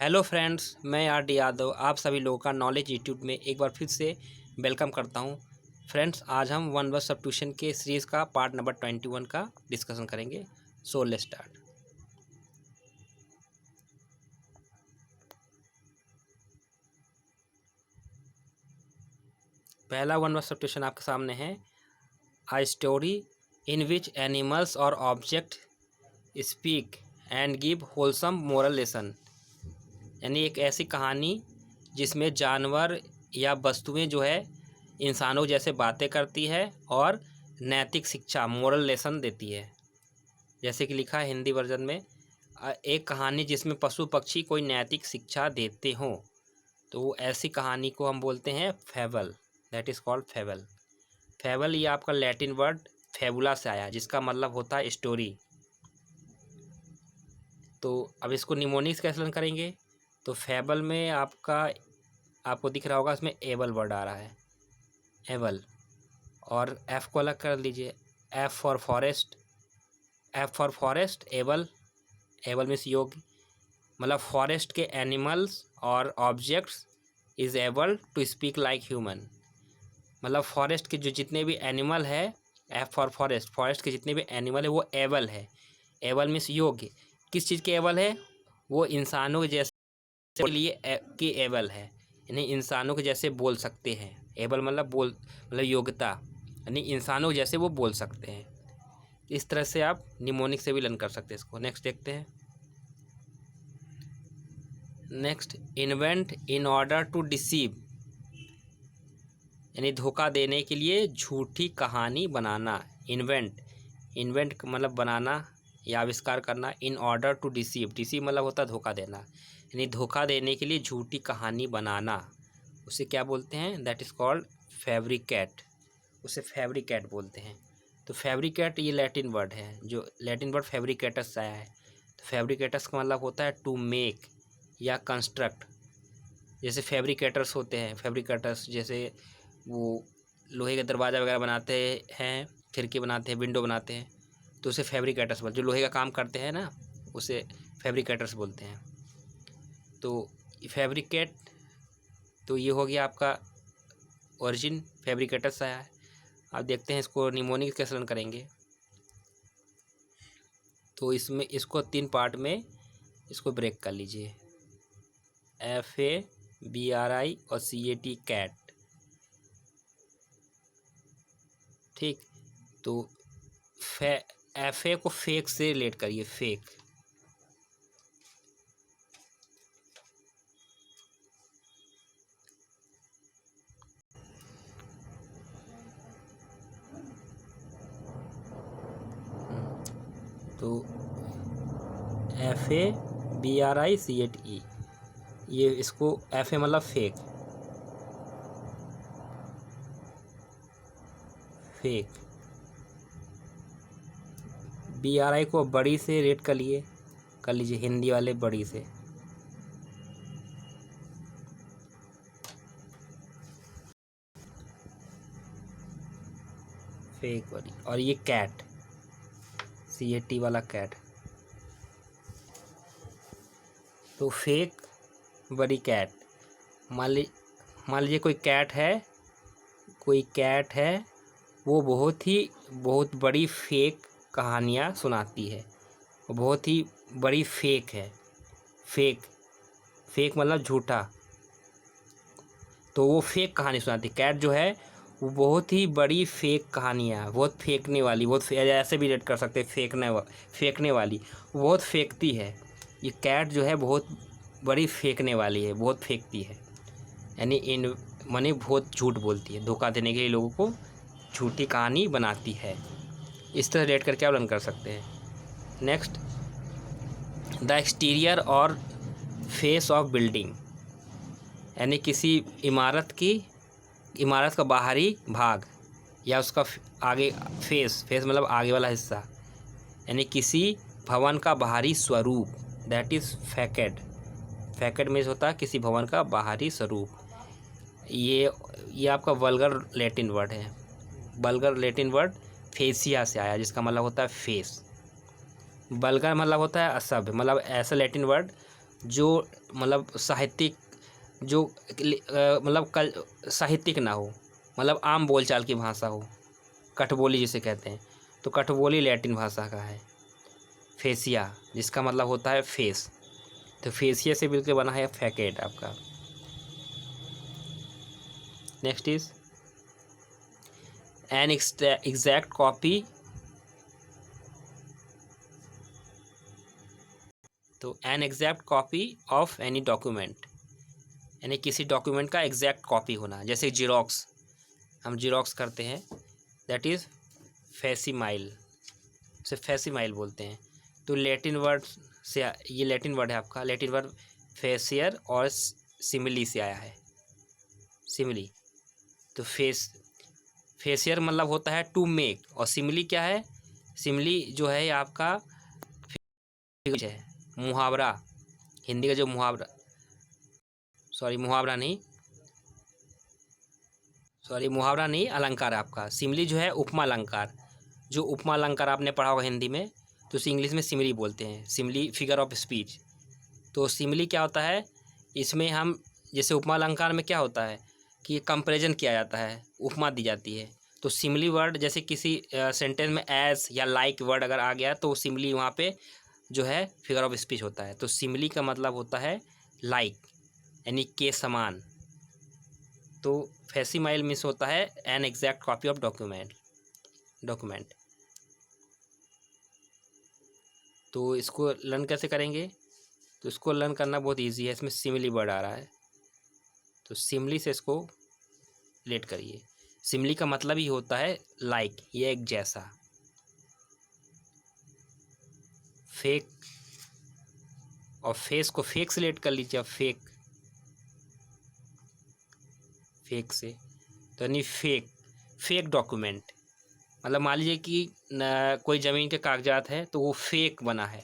Hello friends, मैं R D Yadav आप सभी लोगों का नॉलेज यूट्यूब में एक बार फिर से वेलकम करता हूं। फ्रेंड्स, आज हम वन वर्ड सब्स्टिट्यूशन के सीरीज़ का पार्ट नंबर 21 का डिस्कशन करेंगे। So let's start. पहला वन वर्ड सब्स्टिट्यूशन आपके सामने है। A story in which animals और object speak and give wholesome moral lesson. यानी एक ऐसी कहानी जिसमें जानवर या वस्तुएं जो है इंसानों जैसे बातें करती है और नैतिक शिक्षा मोरल लेसन देती है। जैसे कि लिखा है हिंदी वर्जन में, एक कहानी जिसमें पशु पक्षी कोई नैतिक शिक्षा देते हों, तो वो ऐसी कहानी को हम बोलते हैं fable. That is called fable. Fable ये आपका लैटिन वर्ड फेबुला से आया, जिसका मतलब होता है स्टोरी। तो अब इसको निमोनिक्स कैसे लर्न करेंगे? तो फेबल में आपको दिख रहा होगा, इसमें एबल वर्ड आ रहा है, एबल, और एफ को अलग कर लीजिए। F for forest, able. Able means योग्य, मतलब फॉरेस्ट के एनिमल्स और objects is able to speak like human. मतलब फॉरेस्ट के जो जितने भी एनिमल है, एफ फॉर फॉरेस्ट, फॉरेस्ट के जितने भी एनिमल है वो एबल है। एबल मीन्स योग्य। किस चीज़ के एबल है? वो इंसानों के जैसे के लिए कि एबल है, यानी इंसानों के जैसे बोल सकते हैं। एबल मतलब योग्यता, यानी इंसानों जैसे वो बोल सकते हैं। इस तरह से आप निमोनिक से भी लर्न कर सकते हैं इसको। नेक्स्ट देखते हैं। Next, invent in order to deceive, यानी धोखा देने के लिए झूठी कहानी बनाना। इन्वेंट मतलब बनाना या आविष्कार करना। इन ऑर्डर टू डिसीव मतलब होता है धोखा देना, यानी धोखा देने के लिए झूठी कहानी बनाना। उसे क्या बोलते हैं? That is called fabricate. उसे फैब्रिकेट बोलते हैं। तो फैब्रिकेट ये लैटिन वर्ड है, जो लैटिन वर्ड फैब्रिकेटस से आया है। तो फैब्रिकेटस का मतलब होता है टू मेक या कंस्ट्रक्ट। जैसे फैब्रिकेटर्स होते हैं, फैब्रिकेटर्स जैसे वो लोहे के दरवाज़ा वगैरह बनाते हैं, खिड़की बनाते हैं, विंडो बनाते हैं, तो उसे फैब्रिकेटर्स बोलते हैं। जो लोहे का काम करते हैं ना, उसे फैब्रिकेटर्स बोलते हैं। तो फैब्रिकेट, तो ये हो गया आपका ओरिजिन, फैब्रिकेटर्स से आया है। आप देखते हैं इसको निमोनिक कैसे लर्न करेंगे। तो इसमें इसको 3 पार्ट में इसको ब्रेक कर लीजिए। FABRI और CAT, कैट। ठीक, तो FA को फेक से रिलेट करिए, फेक। तो FABRICATE, ये इसको FA मतलब फेक, फेक। BRI को बड़ी से रेट कर लीजिए, हिंदी वाले बड़ी से। फेक बड़ी। और ये कैट, CAT वाला कैट। तो फेक बड़ी कैट। मान लीजिए कोई कैट है, वो बहुत बड़ी फेक कहानियाँ सुनाती है, वो बहुत ही बड़ी फेक है। फेक मतलब झूठा। तो वो फेक कहानी सुनाती है। कैट जो है वो बहुत ही बड़ी फेक कहानियाँ, बहुत फेंकने वाली, ऐसे भी रेट कर सकते हैं, फेंकने वाली, बहुत फेंकती है। ये कैट जो है बहुत बड़ी फेंकने वाली है, बहुत फेंकती है, यानी माने बहुत झूठ बोलती है, धोखा देने के लिए लोगों को झूठी कहानी बनाती है। इस तरह रेट करके आप रन कर सकते हैं। नेक्स्ट, द एक्सटीरियर और फेस ऑफ बिल्डिंग, यानी किसी इमारत का बाहरी भाग या उसका आगे, फेस मतलब आगे वाला हिस्सा, यानी किसी भवन का बाहरी स्वरूप। दैट इज़ फैकेड में होता है किसी भवन का बाहरी स्वरूप। ये आपका वल्गर लैटिन वर्ड है। वल्गर लैटिन वर्ड फेसिया से आया, जिसका मतलब होता है फेस। वल्गर मतलब होता है असभ्य, मतलब ऐसा लैटिन वर्ड जो मतलब साहित्यिक, जो मतलब कल साहित्यिक ना हो, मतलब आम बोलचाल की भाषा हो, कठबोली जिसे कहते हैं। तो कठबोली लैटिन भाषा का है। फेसिया, जिसका मतलब होता है फेस, तो फेसिया से मिलकर बना है फैकेट आपका। Next is an exact copy. तो an exact copy of any document, यानी किसी डॉक्यूमेंट का एग्जैक्ट कॉपी होना, जैसे जीरोक्स, हम जीरोक्स करते हैं, दैट इज़ फैसिमाइल, से फैसिमाइल बोलते हैं। तो लैटिन वर्ड से, ये लैटिन वर्ड है आपका, लैटिन वर्ड फेसियर और सिमिली से आया है, सिमिली। तो फेसियर मतलब होता है टू मेक, और सिमिली क्या है, सिमिली जो है आपका है मुहावरा, हिंदी का जो मुहावरा, सॉरी मुहावरा नहीं, मुहावरा नहीं, अलंकार है आपका। सिमिली जो है उपमा अलंकार, जो उपमा अलंकार आपने पढ़ा होगा हिंदी में, तो उसे इंग्लिश में सिमिली बोलते हैं, सिमिली फिगर ऑफ स्पीच। तो सिमिली क्या होता है, इसमें हम जैसे उपमा अलंकार में क्या होता है कि कंपैरिजन किया जाता है, उपमा दी जाती है। तो सिमिली वर्ड जैसे किसी सेंटेंस में एज या लाइक वर्ड अगर आ गया तो सिमिली वहाँ पे जो है फिगर ऑफ स्पीच होता है। तो सिमिली का मतलब होता है लाइक, यानी के समान। तो फैसिमाइल मीन्स होता है N exact copy of document. तो इसको लर्न कैसे करेंगे, तो इसको लर्न करना बहुत इजी है, इसमें सिमिली वर्ड आ रहा है, तो सिमिली से इसको रिलेट करिए। सिमिली का मतलब ही होता है लाइक, ये एक जैसा। फेक और फेस को फेक से रिलेट कर लीजिए, अब फेक से, तो यानी फेक डॉक्यूमेंट, मतलब मान लीजिए कि कोई ज़मीन के कागजात है तो वो फेक बना है।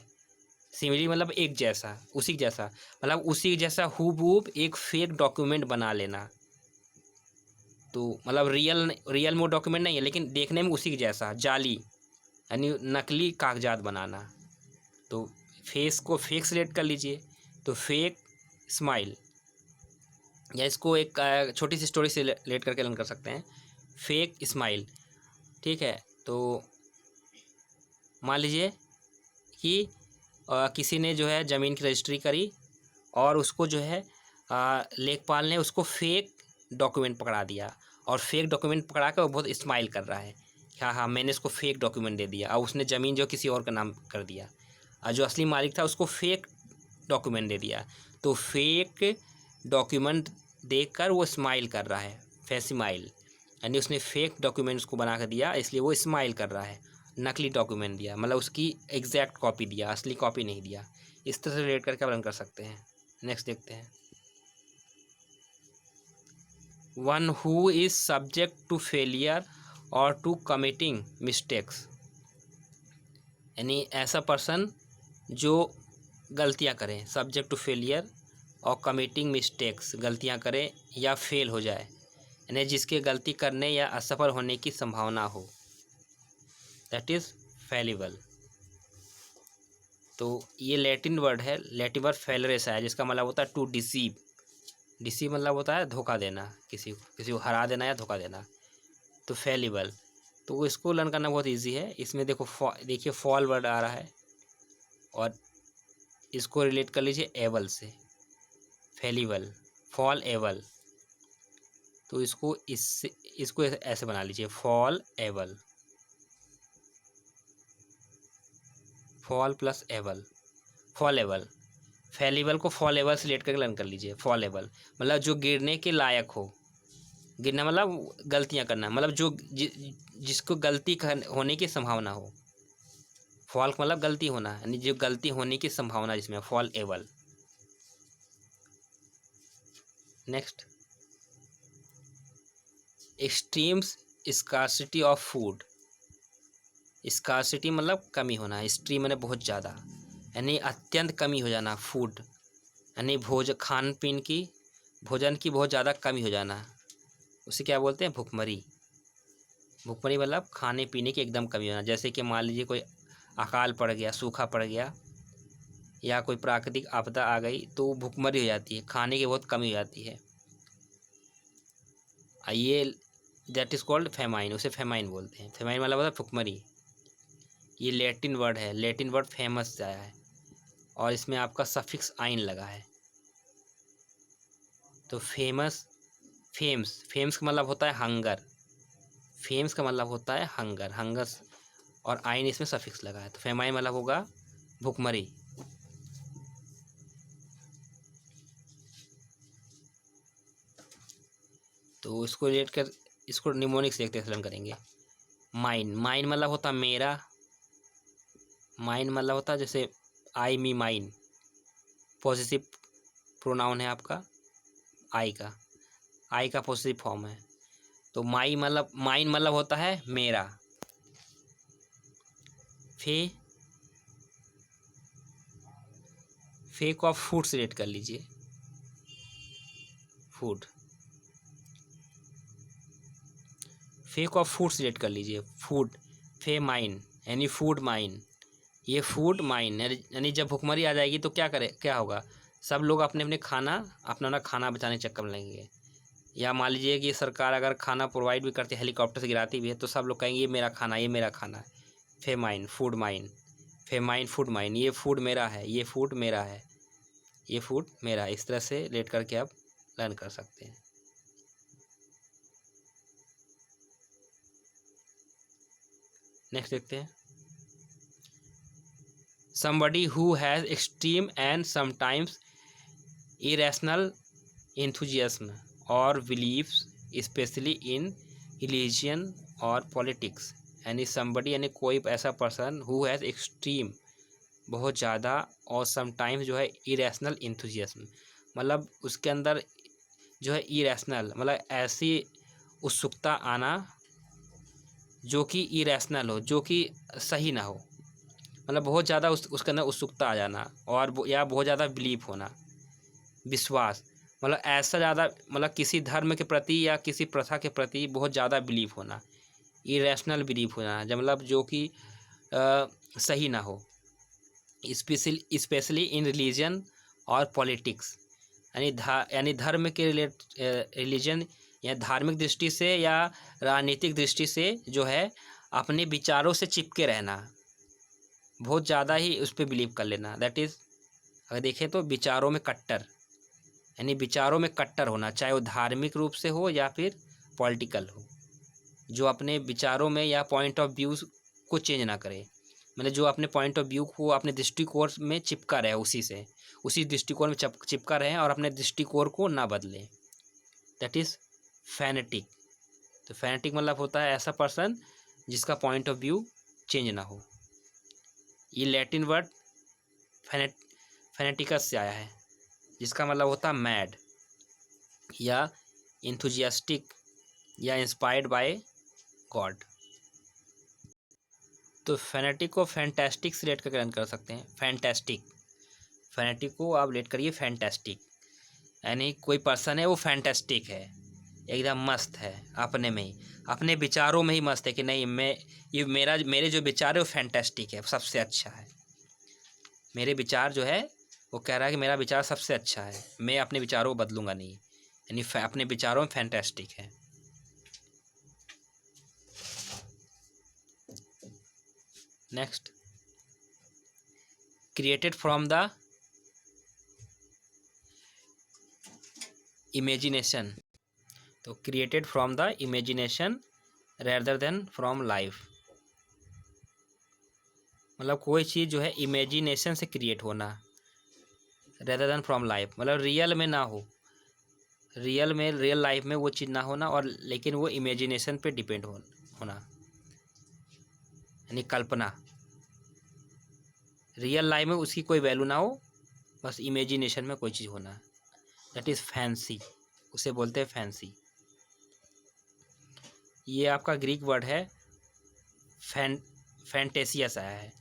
सिमिली मतलब एक जैसा, उसी जैसा, मतलब उसी जैसा हूबहू एक फेक डॉक्यूमेंट बना लेना। तो मतलब रियल में वो डॉक्यूमेंट नहीं है, लेकिन देखने में उसी के जैसा, जाली, यानी नकली कागजात बनाना। तो फेस को फेक से रिलेट कर लीजिए, तो फेक स्माइल, या इसको एक छोटी सी स्टोरी से रिलेट करके लर्न कर सकते हैं, फेक स्माइल। ठीक है, तो मान लीजिए कि किसी ने जो है ज़मीन की रजिस्ट्री करी, और उसको जो है लेखपाल ने उसको फेक डॉक्यूमेंट पकड़ा दिया, और फेक डॉक्यूमेंट पकड़ा कर वो बहुत स्माइल कर रहा है, हाँ हाँ मैंने इसको फेक डॉक्यूमेंट दे दिया, और उसने ज़मीन जो किसी और का नाम कर दिया, और जो असली मालिक था उसको फेक डॉक्यूमेंट दे दिया। तो फेक डॉक्यूमेंट देखकर वो स्माइल कर रहा है, फैसिमाइल, यानी उसने फेक डॉक्यूमेंट उसको बना कर दिया, इसलिए वो स्माइल कर रहा है। नकली डॉक्यूमेंट दिया मतलब उसकी एग्जैक्ट कॉपी दिया, असली कॉपी नहीं दिया। इस तरह से रिलेट करके आप रन कर सकते हैं। नेक्स्ट देखते हैं, one who is subject to failure और टू कमिटिंग मिस्टेक्स, यानी ऐसा पर्सन जो गलतियां करें, सब्जेक्ट टू फेलियर और कमिटिंग मिस्टेक्स, गलतियां करे या फेल हो जाए, यानी जिसके गलती करने या असफल होने की संभावना हो, दैट इज़ फेलिबल। तो ये लैटिन वर्ड है, लैटिन वर्ड फेलरेस है, जिसका मतलब होता है टू डिसीव। डिसीव मतलब होता है धोखा देना, किसी को हरा देना या धोखा देना। तो फेलिबल, तो इसको लर्न करना बहुत इजी है। इसमें देखो देखिए फॉल वर्ड आ रहा है, और इसको रिलेट कर लीजिए एबल से, फेलिबल, फॉल एबल। तो इसको ऐसे बना लीजिए, fall able, fall plus able, fall able. Fallible को फॉल एबल से रिलेट करके लर्न कर लीजिए। फॉल एबल मतलब जो गिरने के लायक हो, गिरना मतलब गलतियां करना, मतलब जो जिसको गलती होने की संभावना हो। फॉल मतलब गलती होना, यानी जो गलती होने की संभावना जिसमें, fall able. Next, extremes scarcity of food. Scarcity मतलब कमी होना, एक्सट्रीम मतलब बहुत ज़्यादा, यानी अत्यंत कमी हो जाना। फूड यानी खान पीन की, भोजन की बहुत ज़्यादा कमी हो जाना, उसे क्या बोलते हैं, भुखमरी। भुखमरी मतलब खाने पीने की एकदम कमी होना। जैसे कि मान लीजिए कोई अकाल पड़ गया, सूखा पड़ गया, या कोई प्राकृतिक आपदा आ गई तो भुखमरी हो जाती है, खाने की बहुत कमी हो जाती है। ये दैट इज़ कॉल्ड फेमाइन, उसे फेमाइन बोलते हैं। फेमाइन मतलब होता है भुखमरी। ये लैटिन वर्ड है, लैटिन वर्ड फेमस से आया है और इसमें आपका सफिक्स आइन लगा है। तो फेमस, फेम्स, फेम्स का मतलब होता है हंगर, फेम्स का मतलब होता है हंगर, हंगस, और आइन इसमें सफिक्स लगा है। तो फेमाइन मतलब होगा भुखमरी। तो इसको रिलेट कर, इसको निमोनिक से एक्सप्लेन करेंगे। माइन, माइन मतलब होता है मेरा, माइन मतलब होता है जैसे आई मी माइन, पॉजिटिव प्रोनाउन है आपका आई का पॉजिटिव फॉर्म है। तो माई मतलब, माइन मतलब होता है मेरा। फे, फे को आप फूड से रेट कर लीजिए, फूड, फे को आप फूड से रेट कर लीजिए, फूड, फे माइन यानी फूड माइन। ये फूड माइन यानी जब भुखमरी आ जाएगी तो क्या होगा, सब लोग अपने अपने खाना, अपना खाना बचाने के चक्कर में लगेंगे। या मान लीजिए कि सरकार अगर खाना प्रोवाइड भी करती है, हेलीकॉप्टर से गिराती भी है, तो सब लोग कहेंगे ये मेरा खाना, ये मेरा खाना है। Famine, food mine, famine food mine, ये फूड मेरा है, ये फूड मेरा है, ये फूड मेरा है। इस तरह से रेट करके आप लर्न कर सकते हैं। नेक्स्ट देखते हैं। somebody who has extreme and sometimes irrational enthusiasm or beliefs especially in religion or politics। यानी somebody यानी कोई ऐसा पर्सन who has extreme बहुत ज़्यादा, और समटाइम्स जो है इरेशनल इंथुजियाज्म, मतलब उसके अंदर जो है इरेशनल मतलब ऐसी उत्सुकता आना जो कि इरेशनल हो, जो कि सही ना हो, मतलब बहुत ज़्यादा उसके अंदर उत्सुकता आ जाना, और या बहुत ज़्यादा बिलीफ होना, विश्वास, मतलब ऐसा ज़्यादा, मतलब किसी धर्म के प्रति या किसी प्रथा के प्रति बहुत ज़्यादा बिलीफ होना, इरेशनल बिलीफ होना, जब मतलब जो कि सही ना हो, स्पेशली इन रिलीजन और पॉलिटिक्स। यानी धर्म के रिलीजन या धार्मिक दृष्टि से या राजनीतिक दृष्टि से जो है अपने विचारों से चिपके रहना, बहुत ज़्यादा ही उस पर बिलीव कर लेना। दैट इज़, अगर देखें तो विचारों में कट्टर, यानी विचारों में कट्टर होना, चाहे वो धार्मिक रूप से हो या फिर पॉलिटिकल हो, जो अपने विचारों में या पॉइंट ऑफ व्यू को चेंज ना करे, मतलब जो अपने पॉइंट ऑफ व्यू को अपने दृष्टिकोण में चिपका रहे, उसी दृष्टिकोण में चिपका रहे और अपने दृष्टिकोण को ना बदले। That is fanatic. तो फैनेटिक मतलब होता है ऐसा पर्सन जिसका पॉइंट ऑफ व्यू चेंज ना हो। ये लैटिन वर्ड फैनेटिकस से आया है, जिसका मतलब होता है मैड या इंथुजियास्टिक या इंस्पायर्ड बाय गॉड। तो फैनेटिक को फैंटास्टिक से रेट करके रन कर सकते हैं। फैंटास्टिक, फैनेटिक को आप रेट करिए फैंटास्टिक, यानी कोई पर्सन है वो फैंटास्टिक है, एकदम मस्त है अपने में ही, अपने विचारों में ही मस्त है कि नहीं मेरे जो विचार है वो फैंटास्टिक है, सबसे अच्छा है। मेरे विचार जो है वो कह रहा है कि मेरा विचार सबसे अच्छा है, मैं अपने विचारों को बदलूंगा नहीं, यानी अपने विचारों में फैंटास्टिक है। Next, created from the imagination. तो created from the imagination rather than from life, मतलब कोई चीज़ जो है इमेजिनेशन से क्रिएट होना, रेदर देन फ्रॉम लाइफ मतलब रियल में ना हो, रियल लाइफ में वो चीज़ ना होना, और लेकिन वो इमेजिनेशन पे डिपेंड होना, यानी कल्पना, रियल लाइफ में उसकी कोई वैल्यू ना हो, बस इमेजिनेशन में कोई चीज़ होना। दैट इज़ फैंसी, उसे बोलते हैं फैंसी। ये आपका ग्रीक वर्ड है फैंटेसिया से आया है,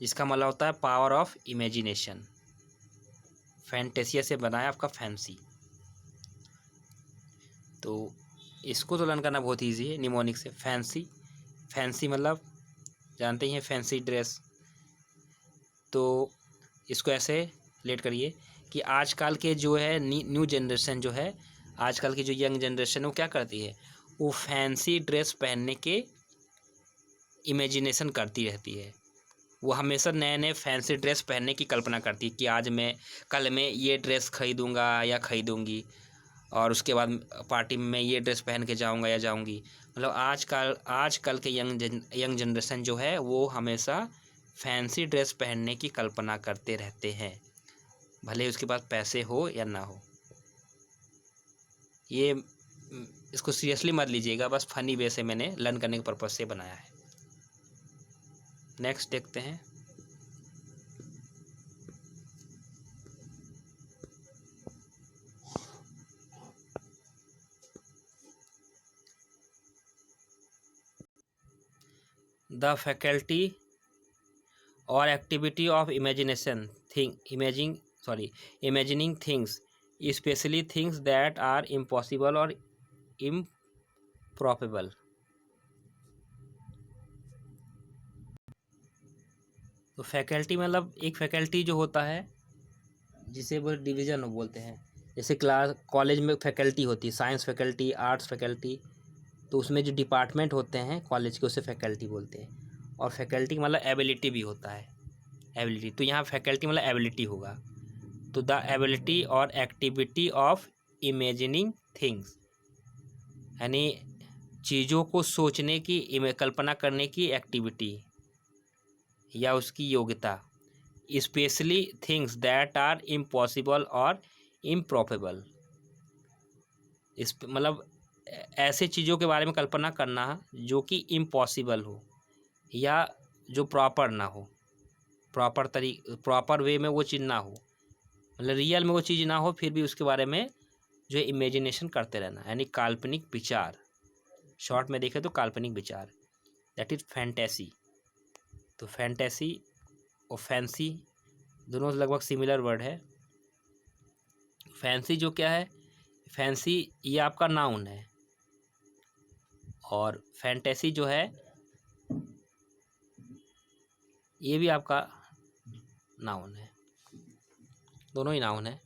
जिसका मतलब होता है पावर ऑफ इमेजिनेशन। फैंटेसिया से बना है आपका फैंसी। तो इसको तो लर्न करना बहुत ईजी है निमोनिक से। फैंसी, फैंसी मतलब जानते ही हैं फैंसी ड्रेस। तो इसको ऐसे रिलेट करिए कि आजकल के जो है न्यू जनरेशन जो है, आजकल की जो यंग जनरेशन है वो क्या करती है, वो फैंसी ड्रेस पहनने के इमेजिनेशन करती रहती है। वो हमेशा नए नए फैंसी ड्रेस पहनने की कल्पना करती है कि आज मैं कल मैं ये ड्रेस खरीदूँगा या खरीदूँगी, और उसके बाद पार्टी में मैं ये ड्रेस पहन के जाऊँगा या जाऊँगी। मतलब आजकल के यंग जनरेशन जो है वो हमेशा फैंसी ड्रेस पहनने की कल्पना करते रहते हैं, भले उसके पास पैसे हो या ना हो। ये इसको सीरियसली मत लीजिएगा, बस फनी वे से मैंने लर्न करने के पर्पज़ से बनाया है। नेक्स्ट देखते हैं। द फैकल्टी और activity of imagination imagining things, especially things that are impossible or improbable। तो फैकल्टी मतलब एक फैकल्टी जो होता है जिसे वो डिवीज़न बोलते हैं। जैसे कॉलेज में फैकल्टी होती है, साइंस फैकल्टी, आर्ट्स फैकल्टी, तो उसमें जो डिपार्टमेंट होते हैं कॉलेज के उसे फैकल्टी बोलते हैं। और फैकल्टी मतलब एबिलिटी भी होता है, एबिलिटी। तो यहाँ फैकल्टी मतलब एबिलिटी होगा। तो द एबिलिटी और एक्टिविटी ऑफ इमेजिनिंग थिंग्स, यानी चीज़ों को सोचने की, कल्पना करने की एक्टिविटी या उसकी योग्यता। Specially things that are impossible और इम्प्रॉबेबल, इस मतलब ऐसे चीज़ों के बारे में कल्पना करना जो कि इम्पॉसिबल हो या जो प्रॉपर ना हो, प्रॉपर वे में वो चीज़ ना हो, मतलब रियल में वो चीज़ ना हो, फिर भी उसके बारे में जो है इमेजिनेशन करते रहना, यानी काल्पनिक विचार। शॉर्ट में देखें तो काल्पनिक विचार, दैट इज फैंटेसी। तो फैंटेसी और फैंसी दोनों लगभग सिमिलर वर्ड है। फैंसी जो क्या है, फैंसी ये आपका नाउन है, और फैंटेसी जो है ये भी आपका नाउन है, दोनों ही नाउन है।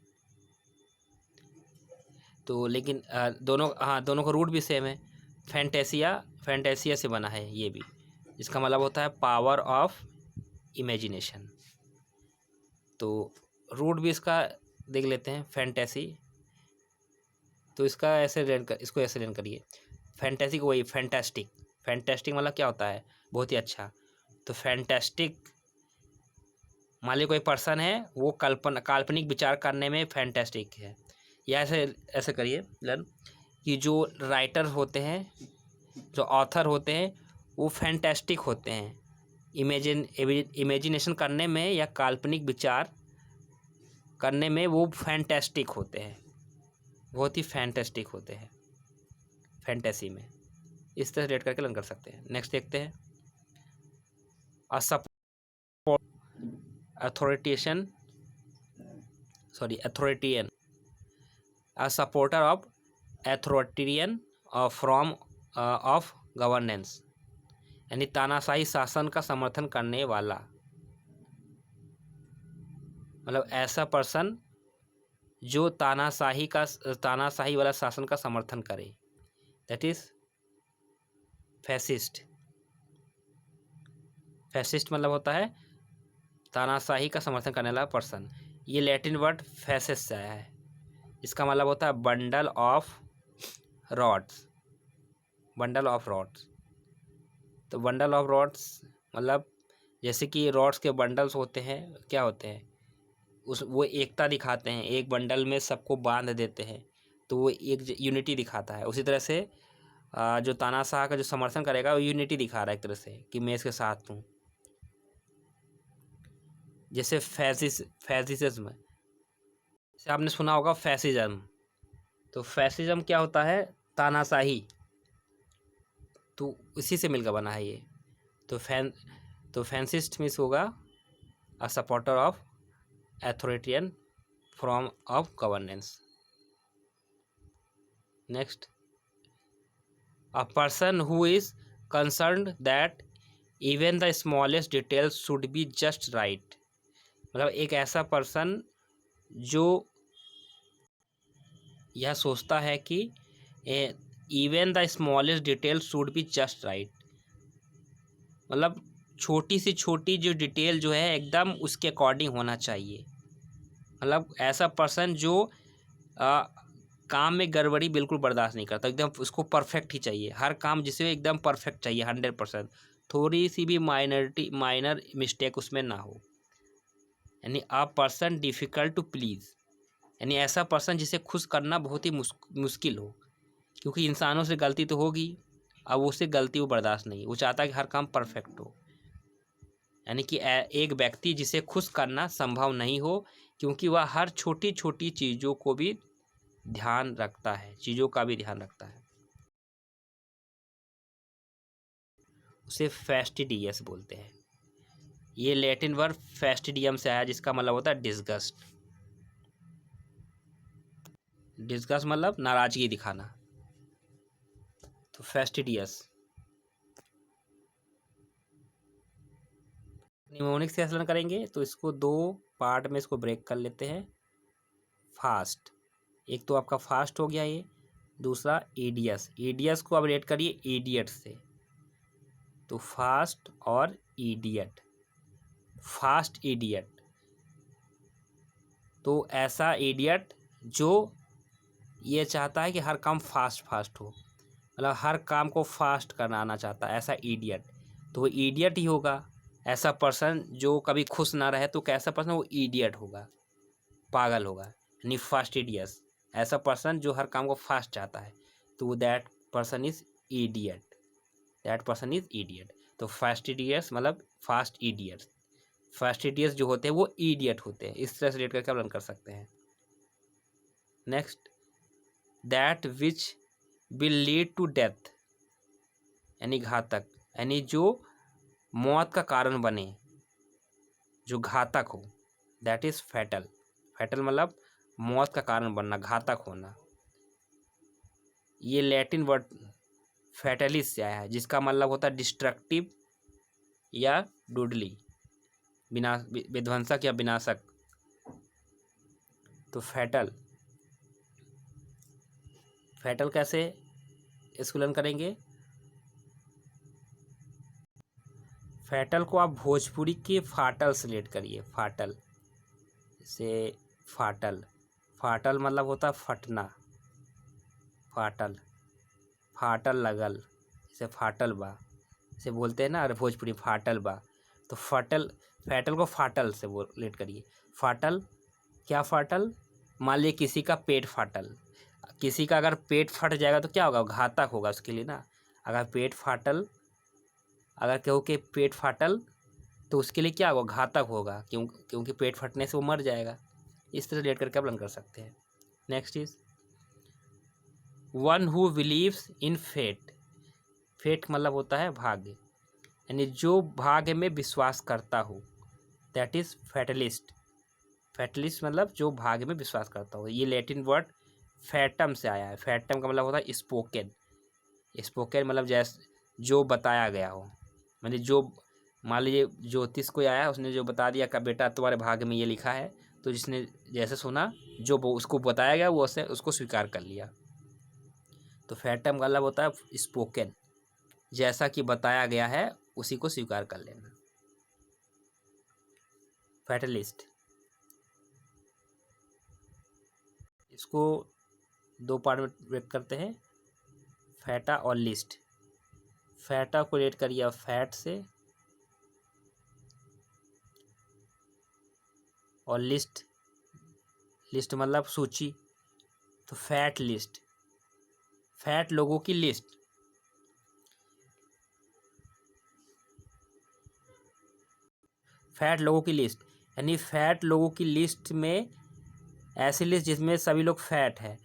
तो लेकिन दोनों का रूट भी सेम है। फैंटेसिया से बना है ये भी, इसका मतलब होता है पावर ऑफ इमेजिनेशन। तो रूट भी इसका देख लेते हैं, फैंटेसी। तो इसको ऐसे लर्न करिए, फैंटेसी को वही फैंटेस्टिक मतलब क्या होता है, बहुत ही अच्छा। तो फैंटेस्टिक मान लीजिए कोई पर्सन है, वो काल्पनिक विचार करने में फैंटेस्टिक है। या ऐसे करिए लर्न कि जो राइटर होते हैं, जो ऑथर होते हैं, वो फैंटेस्टिक होते हैं इमेजिनेशन करने में या काल्पनिक विचार करने में, वो फैंटेस्टिक होते हैं, बहुत ही फैंटेस्टिक होते हैं फैंटेसी में। इस तरह रेट करके लर्न कर सकते हैं। नेक्स्ट देखते हैं, authoritarian a supporter of authoritarian form of governance, यानी तानाशाही शासन का समर्थन करने वाला, मतलब ऐसा पर्सन जो तानाशाही वाला शासन का समर्थन करे, दैट इज फैसिस्ट। फैसिस्ट मतलब होता है तानाशाही का समर्थन करने वाला पर्सन। ये लैटिन वर्ड फैसिस्ट से आया है, इसका मतलब होता है बंडल ऑफ रॉड्स। तो बंडल ऑफ रॉड्स मतलब जैसे कि रॉड्स के बंडल्स होते हैं, क्या होते हैं, वो एकता दिखाते हैं, एक बंडल में सबको बांध देते हैं, तो वो एक यूनिटी दिखाता है। उसी तरह से जो तानाशाह का जो समर्थन करेगा वो यूनिटी दिखा रहा है एक तरह से कि मैं इसके साथ हूँ। जैसे फैसिज्म, जैसे आपने सुना होगा फैसिज्म, तो फैसिज्म क्या होता है, तानाशाही, तो इसी से मिलकर बना है ये। तो फैसिस्ट मीन्स होगा a supporter of authoritarian form of governance. Next, a person who is concerned that even the smallest details should be just right, मतलब एक ऐसा पर्सन जो यह सोचता है कि even the smallest detail should be just right, मतलब छोटी से छोटी जो डिटेल जो है एकदम उसके अकॉर्डिंग होना चाहिए। मतलब ऐसा पर्सन जो आ, काम में गड़बड़ी बिल्कुल बर्दाश्त नहीं करता, एकदम उसको परफेक्ट ही चाहिए, हर काम जिसे एकदम परफेक्ट चाहिए 100%, थोड़ी सी भी माइनर मिस्टेक उसमें ना हो। यानी a person difficult to please, यानी ऐसा पर्सन जिसे खुश करना बहुत ही मुश्किल हो, क्योंकि इंसानों से गलती तो होगी, अब उससे गलती वो बर्दाश्त नहीं, वो चाहता है कि हर काम परफेक्ट हो। यानी कि एक व्यक्ति जिसे खुश करना संभव नहीं हो, क्योंकि वह हर छोटी छोटी चीज़ों को भी ध्यान रखता है, चीज़ों का भी ध्यान रखता है। उसे फेस्टिडियस बोलते हैं। ये लैटिन वर्ड फेस्टिडियम से आया, जिसका मतलब होता है डिस्गस्ट। डिस्गस्ट मतलब नाराजगी दिखाना, तो फेस्टिडियस। निमोनिक से एक्सप्लेन करेंगे तो इसको दो पार्ट में इसको ब्रेक कर लेते हैं। फास्ट, एक तो आपका फास्ट हो गया ये, दूसरा ईडियस। ईडियस को अब रेट करिए ईडियट से, तो फास्ट और ईडियट। फास्ट ईडियट, तो ऐसा ईडियट जो ये चाहता है कि हर काम फास्ट फास्ट हो, मतलब हर काम को फास्ट कराना चाहता है, ऐसा ईडियट, तो वो ईडियट ही होगा। ऐसा पर्सन जो कभी खुश ना रहे तो कैसा पर्सन, वो ईडियट होगा, पागल होगा, यानी फास्टिडियस। ऐसा पर्सन जो हर काम को फास्ट चाहता है, तो that person is idiot, that person is idiot. तो फास्टिडियस मतलब फास्ट ईडियट, फास्टिडियस जो होते हैं वो ईडियट होते हैं। इस तरह से रेट करके आप रन कर सकते हैं। Next, that which will lead to death, यानी घातक, यानी जो मौत का कारण बने, जो घातक हो, दैट इज फैटल। फैटल मतलब मौत का कारण बनना, घातक होना। ये लैटिन वर्ड फैटलिस से आया है, जिसका मतलब होता है डिस्ट्रक्टिव या डूडली, विध्वंसक या विनाशक। तो फैटल, फैटल कैसे इसको लर्न करेंगे। फैटल को आप भोजपुरी के फाटल से रिलेट करिए। फाटल से, फाटल, फाटल मतलब होता है फटना, फाटल, फाटल लगल, जैसे फाटल बा, जैसे बोलते हैं ना, अरे भोजपुरी फाटल बा, तो फाटल, फैटल को फाटल से वो रिलेट करिए। फाटल, क्या फाटल, मान लीजिए किसी का पेट फाटल, किसी का अगर पेट फट जाएगा तो क्या होगा, घातक होगा उसके लिए ना। अगर पेट फाटल, अगर कहो कि पेट फाटल, तो उसके लिए क्या होगा, घातक होगा, क्योंकि पेट फटने से वो मर जाएगा। इस तरह रिलेट करके आप लर्न कर सकते हैं। Next is one who believes in fate. Fate मतलब होता है भाग्य, यानी जो भाग्य में विश्वास करता हो, दैट इज फैटलिस्ट। फैटलिस्ट मतलब जो भाग्य में विश्वास करता हो। ये लैटिन वर्ड फैटम से आया है। फैटम का मतलब होता है स्पोकन। स्पोकन मतलब जैसे जो बताया गया हो, मतलब जो, मान लीजिए ज्योतिष कोई आया, उसने जो बता दिया कि बेटा तुम्हारे भाग्य में ये लिखा है, तो जिसने जैसे सुना, जो वो उसको बताया गया वो उसको स्वीकार कर लिया। तो फैटम का मतलब होता है स्पोकन, जैसा कि बताया गया है उसी को स्वीकार कर लेना। फैटलिस्ट, इसको दो पार्ट में ब्रेक करते हैं, फैटा और लिस्ट। फैटा को रेट करिए फैट से, और लिस्ट, लिस्ट मतलब सूची, तो फैट लिस्ट, फैट लोगों की लिस्ट। फैट लोगों की लिस्ट, यानी फैट लोगों की लिस्ट में ऐसी लिस्ट जिसमें सभी लोग फैट है,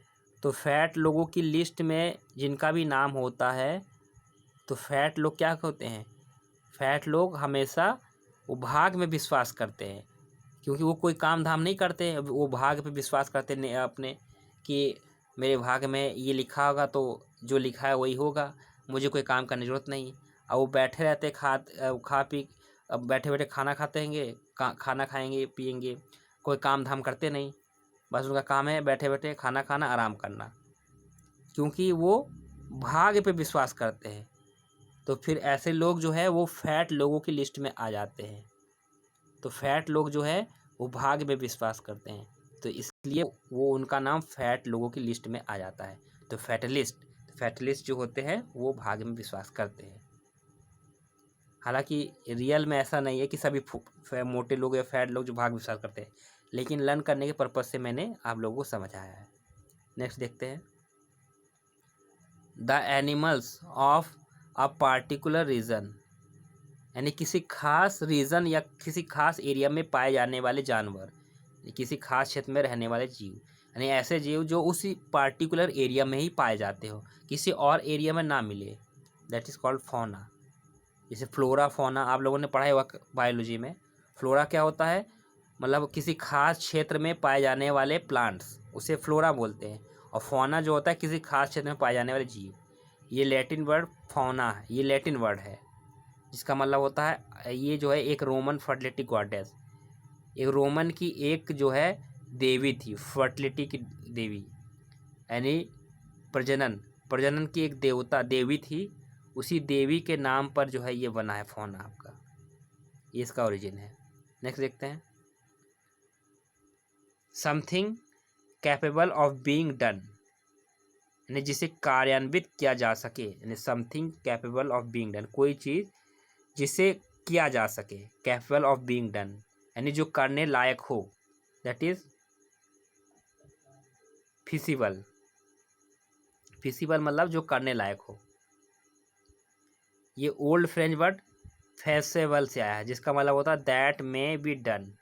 तो फैट लोगों की लिस्ट में जिनका भी नाम होता है, तो फैट लोग क्या होते हैं, फैट लोग हमेशा वो भाग में विश्वास करते हैं, क्योंकि वो कोई काम धाम नहीं करते, वो भाग पे विश्वास करते हैं अपने, कि मेरे भाग में ये लिखा होगा तो जो लिखा है वही होगा, मुझे कोई काम करने की ज़रूरत नहीं। और वो बैठे रहते खा पी, अब बैठे बैठे खाना खाते हैंगे, खाना खाएंगे पिएंगे, कोई काम धाम करते नहीं, बस उनका काम है बैठे बैठे खाना खाना आराम करना, क्योंकि वो भाग्य पे विश्वास करते हैं। तो फिर ऐसे लोग जो है वो फैट लोगों की लिस्ट में आ जाते हैं। तो फैट लोग जो है वो भाग्य पे विश्वास करते हैं, तो इसलिए वो उनका नाम फैट लोगों की लिस्ट में आ जाता है। तो फैटलिस्ट जो होते हैं वो भाग्य में विश्वास करते हैं। हालांकि रियल में ऐसा नहीं है कि सभी मोटे लोग या फैट लोग जो भाग्य में विश्वास करते हैं, लेकिन लर्न करने के पर्पज़ से मैंने आप लोगों को समझाया है। नेक्स्ट देखते हैं। The animals of a particular reason, यानी किसी खास रीजन या किसी खास एरिया में पाए जाने वाले जानवर, किसी खास क्षेत्र में रहने वाले जीव, यानी ऐसे जीव जो उसी पार्टिकुलर एरिया में ही पाए जाते हो, किसी और एरिया में ना मिले, दैट इज़ कॉल्ड फौना। जैसे फ्लोरा फौना आप लोगों ने पढ़ा हुआ बायोलॉजी में। फ्लोरा क्या होता है, मतलब किसी खास क्षेत्र में पाए जाने वाले प्लांट्स, उसे फ्लोरा बोलते हैं। और फौना जो होता है किसी खास क्षेत्र में पाए जाने वाले जीव। ये लैटिन वर्ड फौना है, ये लैटिन वर्ड है, जिसका मतलब होता है, ये जो है एक रोमन फर्टिलिटी गॉडेस, एक रोमन की एक जो है देवी थी, फर्टिलिटी की देवी, यानी प्रजनन की एक देवी थी। उसी देवी के नाम पर जो है ये बना है फौना आपका, ये इसका ओरिजिन है। नेक्स्ट देखते हैं। Something capable of being done, यानी जिसे कार्यान्वित किया जा सके, यानी something capable of being done, कोई चीज़ जिसे किया जा सके, कैपेबल ऑफ बीइंग डन, यानी जो करने लायक हो, दैट इज फिजिबल। फिजिबल मतलब जो करने लायक हो। ये ओल्ड फ्रेंच वर्ड फेसेबल से आया है, जिसका मतलब होता है दैट मे बी डन।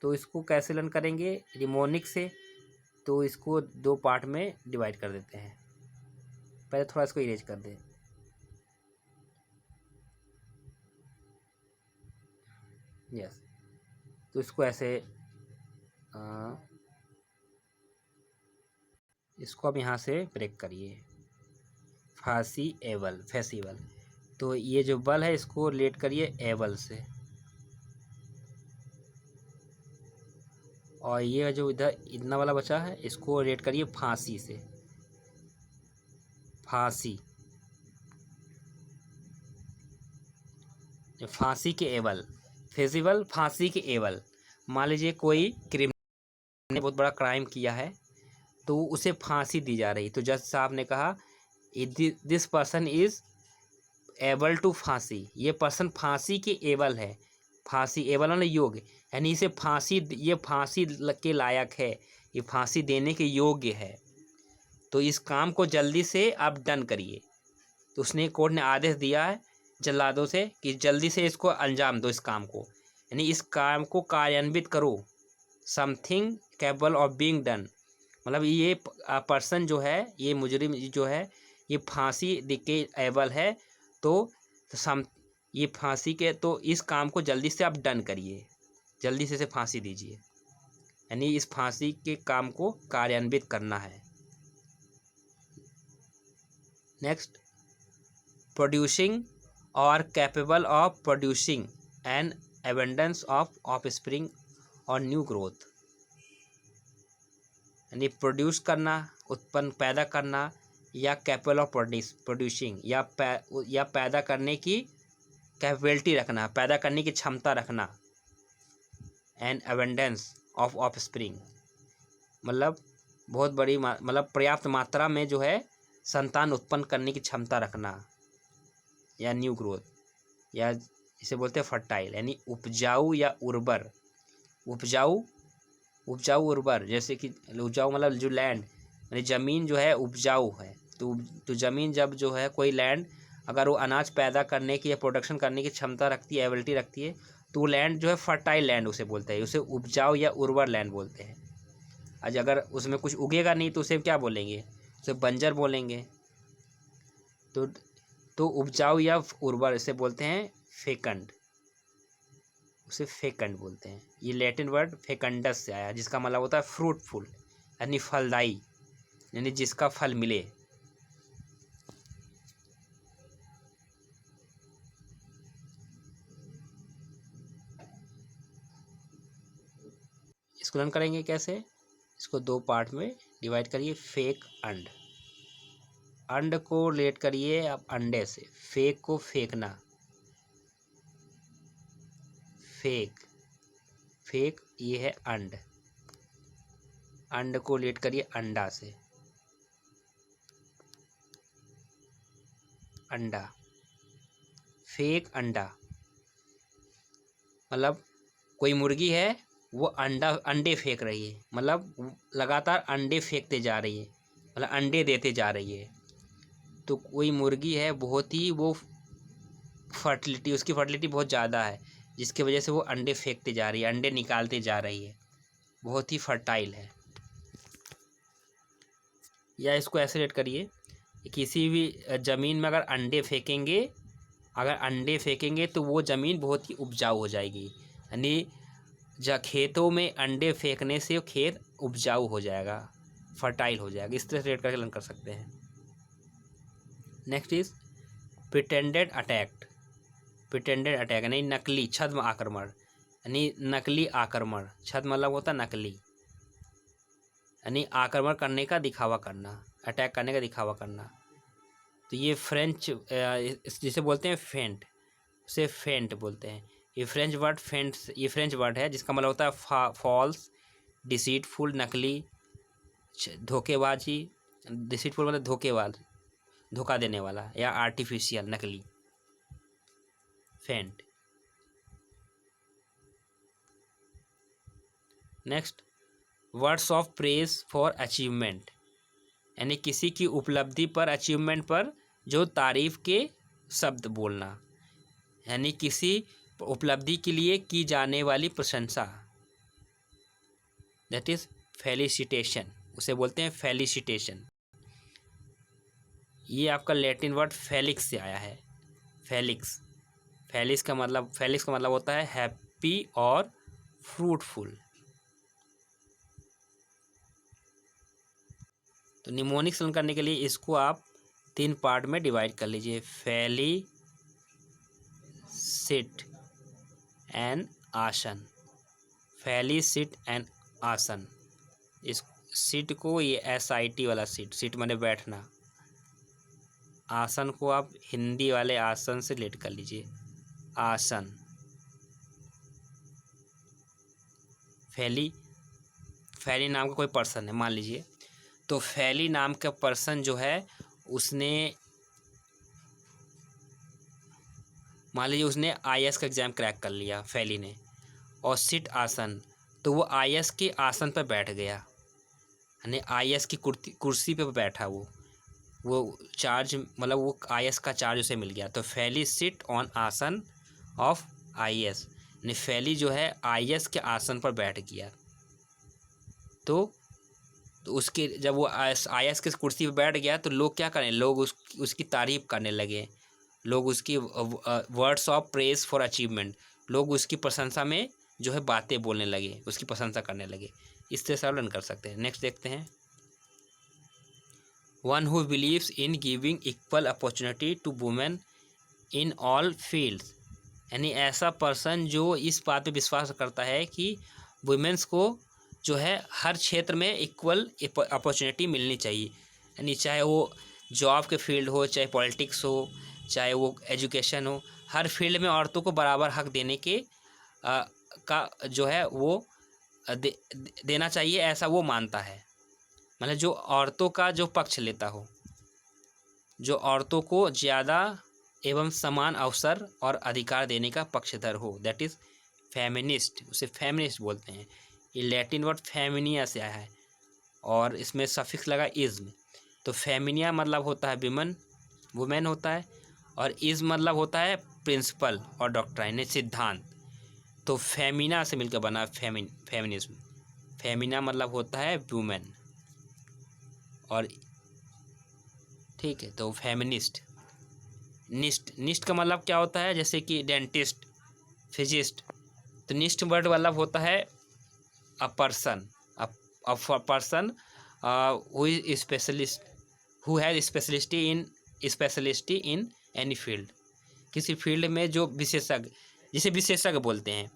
तो इसको कैसे लर्न करेंगे, रिमोनिक से। तो इसको दो पार्ट में डिवाइड कर देते हैं। पहले थोड़ा इसको इरेज कर दें। यस, तो इसको ऐसे इसको अब यहाँ से ब्रेक करिए। फेसिबल, तो ये जो बल है इसको रिलेट करिए एबल से, और ये जो इधर इतना वाला बचा है इसको रिलेट करिए फांसी से। फांसी के एबल, फेसिबल फांसी के एबल। मान लीजिए कोई क्रिमिनल ने बहुत बड़ा क्राइम किया है, तो उसे फांसी दी जा रही, तो जज साहब ने कहा this person is able to फांसी, ये पर्सन फांसी के एबल है। फांसी एबल वाला योग्य, यानी इसे फांसी, ये फांसी के लायक है, ये फांसी देने के योग्य है, तो इस काम को जल्दी से आप डन करिए। तो उसने कोर्ट ने आदेश दिया है जल्लादों से कि जल्दी से इसको अंजाम दो, इस काम को, यानी इस काम को कार्यान्वित करो। Something capable of being done, मतलब ये पर्सन जो है, ये मुजरिम जो है, ये फांसी के एबल है, तो ये फांसी के, तो इस काम को जल्दी से आप डन करिए, जल्दी से इसे फांसी दीजिए, यानी इस फांसी के काम को कार्यान्वित करना है। नेक्स्ट, प्रोड्यूसिंग और capable of producing an abundance of offspring और न्यू ग्रोथ, यानी प्रोड्यूस करना, उत्पन्न पैदा करना, या कैपेबल ऑफ प्रोड्यूसिंग, या पैदा करने की कैपेबिलिटी रखना, पैदा करने की क्षमता रखना। एन एबंडेंस ऑफ ऑफस्प्रिंग मतलब बहुत बड़ी मतलब पर्याप्त मात्रा में जो है संतान उत्पन्न करने की क्षमता रखना, या न्यू ग्रोथ, या इसे बोलते हैं फर्टाइल, यानी उपजाऊ या उर्वर। उपजाऊ उर्वर, जैसे कि उपजाऊ मतलब जो लैंड, यानी ज़मीन जो है उपजाऊ है, तो ज़मीन जब जो है कोई लैंड अगर वो अनाज पैदा करने की या प्रोडक्शन करने की क्षमता रखती है, एबिलिटी रखती है, तो वो लैंड जो है फर्टाइल लैंड उसे बोलते हैं, उसे उपजाऊ या उर्वर लैंड बोलते हैं। आज अगर उसमें कुछ उगेगा नहीं तो उसे क्या बोलेंगे, उसे बंजर बोलेंगे। तो उपजाऊ या उर्वर इसे बोलते हैं फेकंड, उसे फेकंड बोलते हैं। ये लैटिन वर्ड फेकंडस से आया, जिसका मतलब होता है फ्रूटफुल, यानी फलदायी, यानी जिसका फल मिले। इसको लर्न करेंगे कैसे, इसको दो पार्ट में डिवाइड करिए। फेक अंड, अंड को रिलेट करिए आप अंडे से, फेक को फेंकना, फेक, फेक ये है अंड, अंड को रिलेट करिए अंडा से, अंडा, फेक अंडा मतलब कोई मुर्गी है वो अंडे फेंक रही है, मतलब लगातार अंडे फेंकते जा रही है, मतलब अंडे देते जा रही है। तो कोई मुर्गी है बहुत ही वो फर्टिलिटी, उसकी फर्टिलिटी बहुत ज़्यादा है, जिसकी वजह से वो अंडे फेंकते जा रही है, अंडे निकालते जा रही है, बहुत ही फर्टाइल है। या इसको ऐसे रेट करिए, किसी भी ज़मीन में अगर अंडे फेंकेंगे, अगर अंडे फेंकेंगे तो वो ज़मीन बहुत ही उपजाऊ हो जाएगी, यानी खेतों में अंडे फेंकने से खेत उपजाऊ हो जाएगा, फर्टाइल हो जाएगा। इस तरह से रेट करके लर्न कर सकते हैं। Next is pretended attack, pretended attack यानी नकली छद्म आक्रमण, यानी नकली आक्रमण, छद्म मतलब होता नकली, यानी आक्रमण करने का दिखावा करना, अटैक करने का दिखावा करना। तो ये फ्रेंच जिसे बोलते हैं फेंट, उसे फेंट बोलते हैं। ये फ्रेंच वर्ड फेंट, ये फ्रेंच वर्ड है जिसका मतलब होता है फॉल्स, डिसीटफुल नकली, धोखेबाजी, डिसीटफुल मतलब धोखेबाज, धोखा देने वाला, या आर्टिफिशियल नकली, फेंट। Next words of praise for achievement, यानी किसी की उपलब्धि पर, अचीवमेंट पर जो तारीफ के शब्द बोलना, यानी किसी उपलब्धि के लिए की जाने वाली प्रशंसा, दैट इज फेलिसिटेशन, उसे बोलते हैं फेलिसिटेशन। ये आपका लैटिन वर्ड फेलिक्स से आया है, फेलिक्स, फेलिक्स का मतलब होता है हैप्पी और फ्रूटफुल। तो निमोनिक्स लर्न करने के लिए इसको आप 3 पार्ट में डिवाइड कर लीजिए, फेली सिट एंड आसन, फैली सिट एंड आसन। इस सिट को ये SIT वाला सिट, सिट माने बैठना, आसन को आप हिंदी वाले आसन से रिलेट कर लीजिए, आसन। फैली, फैली नाम का कोई पर्सन है मान लीजिए, तो फैली नाम का पर्सन जो है उसने, मान लीजिए उसने IAS का एग्ज़ाम क्रैक कर लिया फैली ने, और सिट आसन, तो वो IAS के आसन पर बैठ गया, यानी IAS की कुर्सी पे बैठा, वो चार्ज, मतलब वो IAS का चार्ज उसे मिल गया। तो फैली सिट ऑन आसन ऑफ IAS, यानी फैली जो है IAS के आसन पर बैठ गया। तो उसके जब वो IAS की कुर्सी पर बैठ गया तो लोग क्या करें, लोग उसकी तारीफ करने लगे, लोग उसकी words of praise for achievement, लोग उसकी प्रशंसा में जो है बातें बोलने लगे, उसकी प्रशंसा करने लगे। इस तरह से आप लर्न कर सकते हैं। नेक्स्ट देखते हैं, one who believes in giving equal opportunity to women in all fields, यानी ऐसा पर्सन जो इस बात पे विश्वास करता है कि वुमेन्स को जो है हर क्षेत्र में इक्वल अपॉर्चुनिटी मिलनी चाहिए, यानी चाहे वो जॉब के फील्ड हो, चाहे पॉलिटिक्स हो, चाहे वो एजुकेशन हो, हर फील्ड में औरतों को बराबर हक देने के का जो है वो देना चाहिए, ऐसा वो मानता है। मतलब जो औरतों का जो पक्ष लेता हो, जो औरतों को ज़्यादा एवं समान अवसर और अधिकार देने का पक्षधर हो, दैट इज़ फेमिनिस्ट, उसे फेमिनिस्ट बोलते हैं। ये लैटिन वर्ड फेमिनिया से आया है और इसमें सफिक्स लगा इज़्म। तो फेमिनिया मतलब होता है विमन, वुमेन होता है, और इज़ मतलब होता है प्रिंसिपल और डॉक्ट्राइन, सिद्धांत। तो फेमिना से मिलकर बना फेमिनिज्म। फेमिना मतलब होता है वुमेन, और ठीक है, तो फेमिनिस्ट। निस्ट का मतलब क्या होता है, जैसे कि डेंटिस्ट, फिजिस्ट। तो निस्ट वर्ड मतलब होता है a person, a person who is specialist, who has specialty in any field, किसी फील्ड में जो विशेषज्ञ, जिसे विशेषज्ञ बोलते हैं।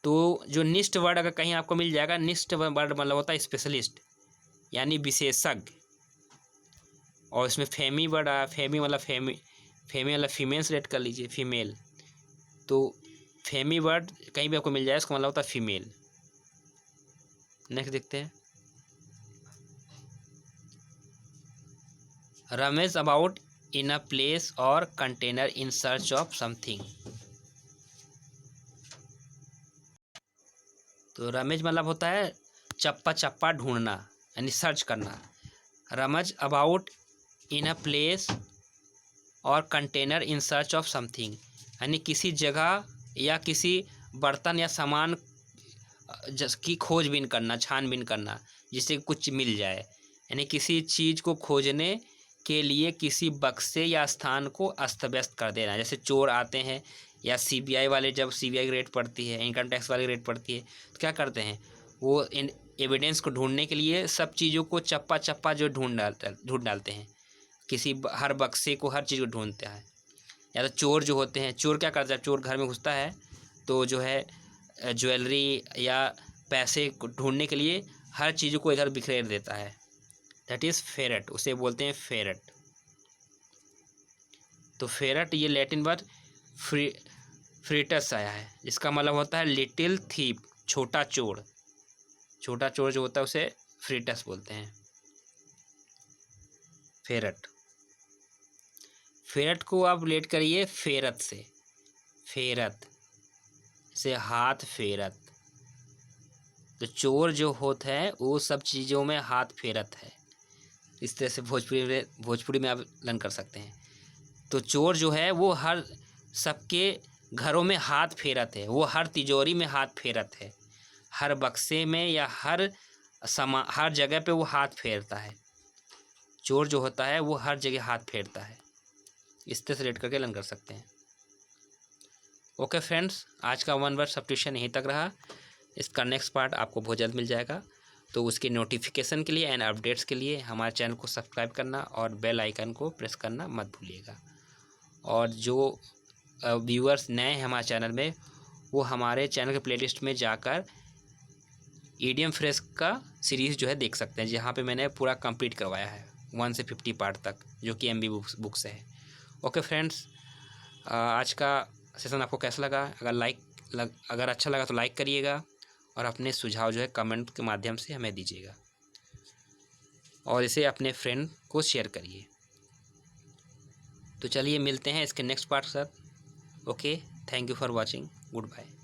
तो जो निष्ठ वर्ड अगर कहीं आपको मिल जाएगा, निष्ठ वर्ड मतलब होता है स्पेशलिस्ट यानी विशेषज्ञ। और इसमें फेमी वर्ड आया, फेमी मतलब फीमेल सेलेक्ट कर लीजिए, फीमेल। तो फेमी वर्ड कहीं भी आपको मिल जाए, इसका मतलब होता है फीमेल। नेक्स्ट देखते हैं, rummage about in a place or container in search of something. तो रमेश मतलब होता है चप्पा चप्पा ढूंढना यानी सर्च करना। Rummage about in a place or container in search of something यानी किसी जगह या किसी बर्तन या सामान की खोजबीन करना, छानबीन करना, जिससे कुछ मिल जाए। यानी किसी चीज़ को खोजने के लिए किसी बक्से या स्थान को अस्त व्यस्त कर देना। जैसे चोर आते हैं या सीबीआई वाले, जब सीबीआई की रेड पड़ती है, इनकम टैक्स वाली रेड पड़ती है, तो क्या करते हैं, वो इन एविडेंस को ढूंढने के लिए सब चीज़ों को चप्पा चप्पा जो ढूंढ डालते हैं। हर बक्से को, हर चीज़ को ढूंढता है। या तो चोर जो होते हैं, चोर क्या करता है, चोर घर में घुसता है तो जो है ज्वेलरी या पैसे को ढूंढने के लिए हर चीज़ों को इधर बिखेर देता है। दैट इज़ फेरट, उसे बोलते हैं फेरट। तो फेरट ये लैटिन वर्ड फ्रीटस आया है, जिसका मतलब होता है लिटिल थीप, छोटा चोर। छोटा चोर जो होता है उसे फ्रीटस बोलते हैं, फेरट। फेरट को आप रिलेट करिए फेरत से, फेरत से हाथ फेरत। तो चोर जो होता है वो सब चीज़ों में हाथ फेरत है। इस तरह से भोजपुरी में आप लर्न कर सकते हैं। तो चोर जो है वो हर सबके घरों में हाथ फेरत है, वो हर तिजोरी में हाथ फेरत है, हर बक्से में या हर जगह पे वो हाथ फेरता है। चोर जो होता है वो हर जगह हाथ फेरता है। इस तरह से रेट करके लर्न कर सकते हैं। ओके फ्रेंड्स, आज का वन वर्ड सब्स्टिट्यूशन यहीं तक रहा। इसका नेक्स्ट पार्ट आपको बहुत जल्द मिल जाएगा। तो उसके नोटिफिकेशन के लिए एंड अपडेट्स के लिए हमारे चैनल को सब्सक्राइब करना और बेल आइकन को प्रेस करना मत भूलिएगा। और जो व्यूअर्स नए हैं हमारे चैनल में, वो हमारे चैनल के प्लेलिस्ट में जाकर ईडियम फ्रेश का सीरीज़ जो है देख सकते हैं, जहाँ पे मैंने पूरा कंप्लीट करवाया है 1 से 50 पार्ट तक, जो कि MB बुक से है। ओके फ्रेंड्स, आज का सेशन आपको कैसा लगा? अगर अच्छा लगा तो लाइक करिएगा और अपने सुझाव जो है कमेंट के माध्यम से हमें दीजिएगा और इसे अपने फ्रेंड को शेयर करिए। तो चलिए मिलते हैं इसके नेक्स्ट पार्ट के साथ। Okay, thank you for watching, good bye.